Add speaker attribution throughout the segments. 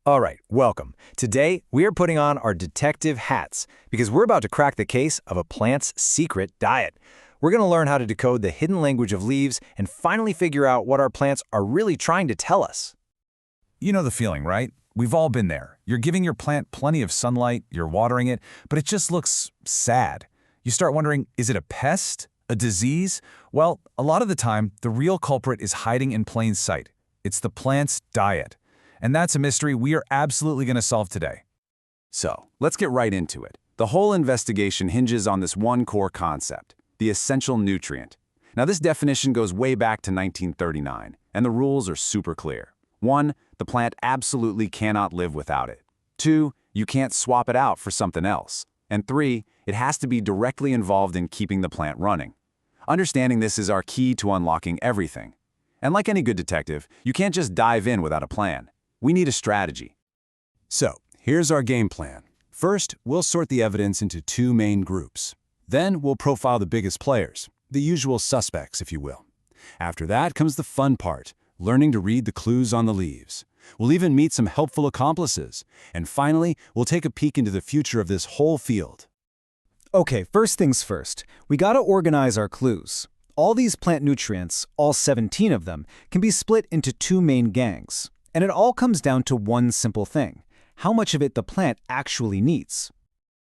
Speaker 1: All right, welcome. Today, we are putting on our detective hats because we're about to crack the case of a plant's secret diet. We're going to learn how to decode the hidden language of leaves and finally figure out what our plants are really trying to tell us.
Speaker 2: You know the feeling, right? We've all been there. You're giving your plant plenty of sunlight, you're watering it, but it just looks sad. You start wondering, is it a pest? A disease? Well, a lot of the time, the real culprit is hiding in plain sight. It's the plant's diet. And that's a mystery we are absolutely going to solve today.
Speaker 3: So, let's get right into it. The whole investigation hinges on this one core concept, the essential nutrient. Now, this definition goes way back to 1939, and the rules are super clear. 1, the plant absolutely cannot live without it. 2, you can't swap it out for something else. And 3, it has to be directly involved in keeping the plant running. Understanding this is our key to unlocking everything. And like any good detective, you can't just dive in without a plan. We need a strategy.
Speaker 4: So, here's our game plan. First, we'll sort the evidence into 2 main groups. Then, we'll profile the biggest players, the usual suspects, if you will. After that comes the fun part, learning to read the clues on the leaves. We'll even meet some helpful accomplices. And finally, we'll take a peek into the future of this whole field.
Speaker 1: Okay, first things first. We gotta organize our clues. All these plant nutrients, all 17 of them, can be split into 2 main gangs. And it all comes down to one simple thing: how much of it the plant actually needs.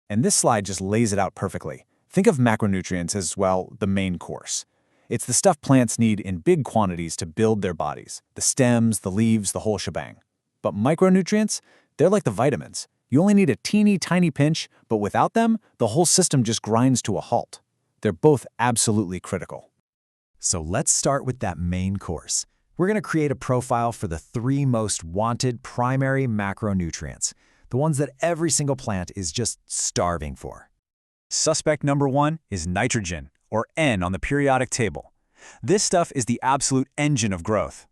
Speaker 1: And this slide just lays it out perfectly. Think of macronutrients as, well, the main course. It's the stuff plants need in big quantities to build their bodies. The stems, the leaves, the whole shebang. But micronutrients, they're like the vitamins. You only need a teeny tiny pinch, but without them, the whole system just grinds to a halt. They're both absolutely critical. So let's start with that main course. We're going to create a profile for the 3 most wanted primary macronutrients, the ones that every single plant is just starving for. Suspect number 1 is nitrogen, or N on the periodic table. This stuff is the absolute engine of growth.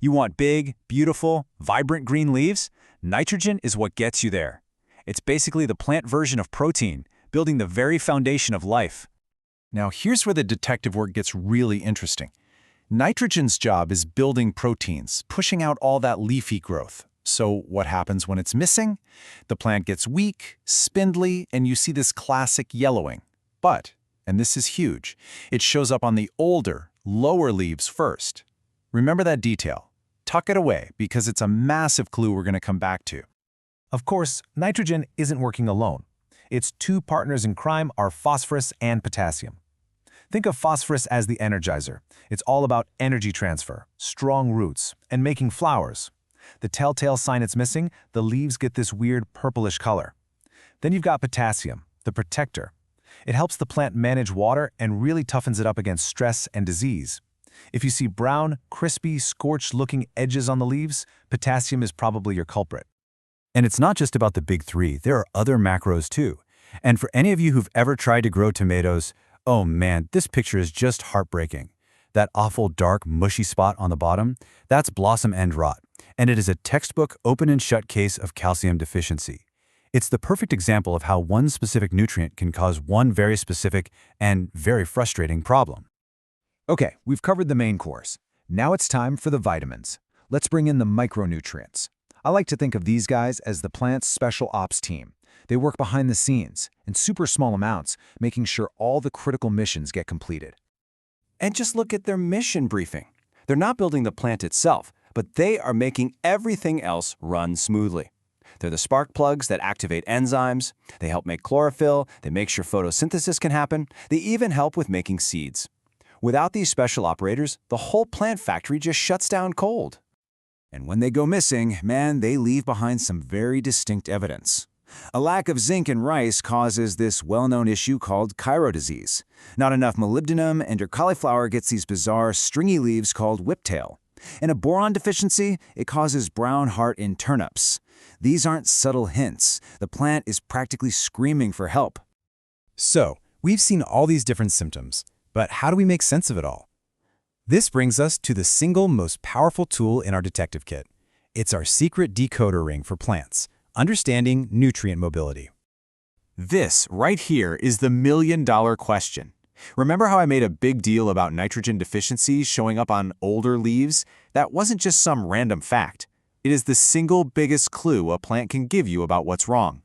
Speaker 1: You want big, beautiful, vibrant green leaves? Nitrogen is what gets you there. It's basically the plant version of protein, building the very foundation of life.
Speaker 2: Now, here's where the detective work gets really interesting. Nitrogen's job is building proteins, pushing out all that leafy growth. So what happens when it's missing? The plant gets weak, spindly, and you see this classic yellowing. But, and this is huge, it shows up on the older, lower leaves first. Remember that detail. Tuck it away because it's a massive clue we're going to come back to. Of course, nitrogen isn't working alone. Its 2 partners in crime are phosphorus and potassium. Think of phosphorus as the energizer. It's all about energy transfer, strong roots, and making flowers. The telltale sign it's missing, the leaves get this weird purplish color. Then you've got potassium, the protector. It helps the plant manage water and really toughens it up against stress and disease. If you see brown, crispy, scorched-looking edges on the leaves, potassium is probably your culprit.
Speaker 4: And it's not just about the big 3, there are other macros too. And for any of you who've ever tried to grow tomatoes, oh man, this picture is just heartbreaking. That awful dark, mushy spot on the bottom, that's blossom end rot, and it is a textbook open and shut case of calcium deficiency. It's the perfect example of how one specific nutrient can cause one very specific and very frustrating problem.
Speaker 1: Okay, we've covered the main course. Now it's time for the vitamins. Let's bring in the micronutrients. I like to think of these guys as the plant's special ops team. They work behind the scenes, in super small amounts, making sure all the critical missions get completed.
Speaker 3: And just look at their mission briefing. They're not building the plant itself, but they are making everything else run smoothly. They're the spark plugs that activate enzymes, they help make chlorophyll, they make sure photosynthesis can happen, they even help with making seeds. Without these special operators, the whole plant factory just shuts down cold.
Speaker 4: And when they go missing, man, they leave behind some very distinct evidence. A lack of zinc in rice causes this well-known issue called Cairo disease. Not enough molybdenum, and your cauliflower gets these bizarre, stringy leaves called whiptail. And a boron deficiency, it causes brown heart in turnips. These aren't subtle hints. The plant is practically screaming for help.
Speaker 5: So, we've seen all these different symptoms, but how do we make sense of it all? This brings us to the single most powerful tool in our detective kit. It's our secret decoder ring for plants, understanding nutrient mobility.
Speaker 3: This right here is the million-dollar question. Remember how I made a big deal about nitrogen deficiency showing up on older leaves? That wasn't just some random fact.
Speaker 2: It is the single biggest clue a plant can give you about what's wrong.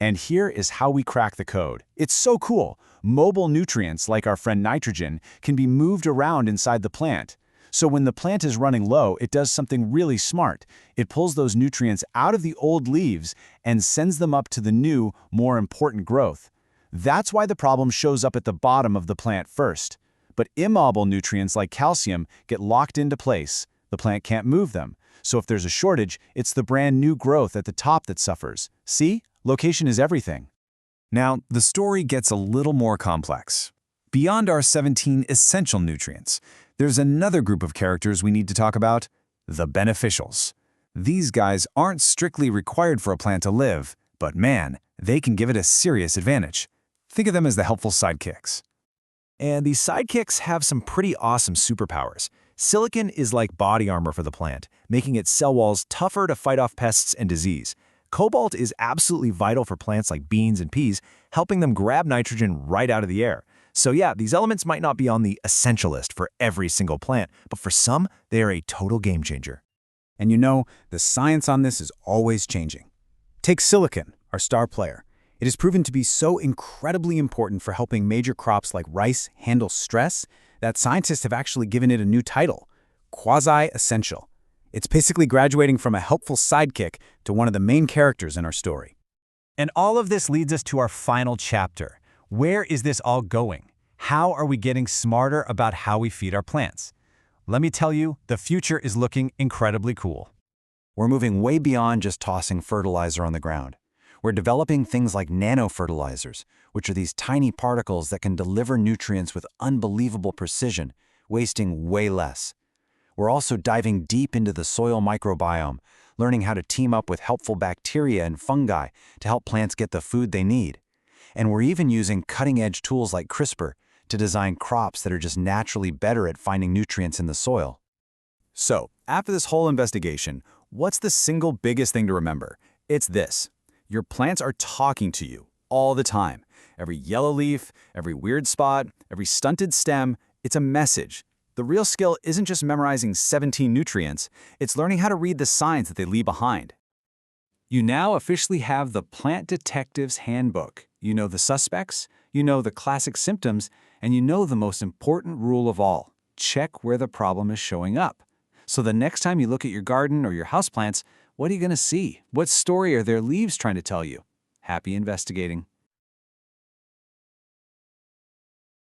Speaker 2: And here is how we crack the code. It's so cool. Mobile nutrients, like our friend nitrogen, can be moved around inside the plant. So when the plant is running low, it does something really smart. It pulls those nutrients out of the old leaves and sends them up to the new, more important growth. That's why the problem shows up at the bottom of the plant first. But immobile nutrients like calcium get locked into place. The plant can't move them. So if there's a shortage, it's the brand new growth at the top that suffers. See? Location is everything.
Speaker 3: Now, the story gets a little more complex. Beyond our 17 essential nutrients, there's another group of characters we need to talk about, the beneficials. These guys aren't strictly required for a plant to live, but man, they can give it a serious advantage. Think of them as the helpful sidekicks.
Speaker 2: And these sidekicks have some pretty awesome superpowers. Silicon is like body armor for the plant, making its cell walls tougher to fight off pests and disease. Cobalt is absolutely vital for plants like beans and peas, helping them grab nitrogen right out of the air. So yeah, these elements might not be on the essential list for every single plant, but for some, they are a total game changer.
Speaker 5: And you know, the science on this is always changing. Take silicon, our star player. It has proven to be so incredibly important for helping major crops like rice handle stress that scientists have actually given it a new title, quasi-essential. It's basically graduating from a helpful sidekick to one of the main characters in our story.
Speaker 4: And all of this leads us to our final chapter. Where is this all going? How are we getting smarter about how we feed our plants? Let me tell you, the future is looking incredibly cool.
Speaker 2: We're moving way beyond just tossing fertilizer on the ground. We're developing things like nanofertilizers, which are these tiny particles that can deliver nutrients with unbelievable precision, wasting way less. We're also diving deep into the soil microbiome, learning how to team up with helpful bacteria and fungi to help plants get the food they need. And we're even using cutting-edge tools like CRISPR to design crops that are just naturally better at finding nutrients in the soil.
Speaker 3: So, after this whole investigation, what's the single biggest thing to remember? It's this. Your plants are talking to you all the time. Every yellow leaf, every weird spot, every stunted stem, it's a message. The real skill isn't just memorizing 17 nutrients, it's learning how to read the signs that they leave behind. You now officially have the Plant Detective's Handbook. You know the suspects, you know the classic symptoms, and you know the most important rule of all. Check where the problem is showing up. So the next time you look at your garden or your houseplants, what are you going to see? What story are their leaves trying to tell you? Happy investigating.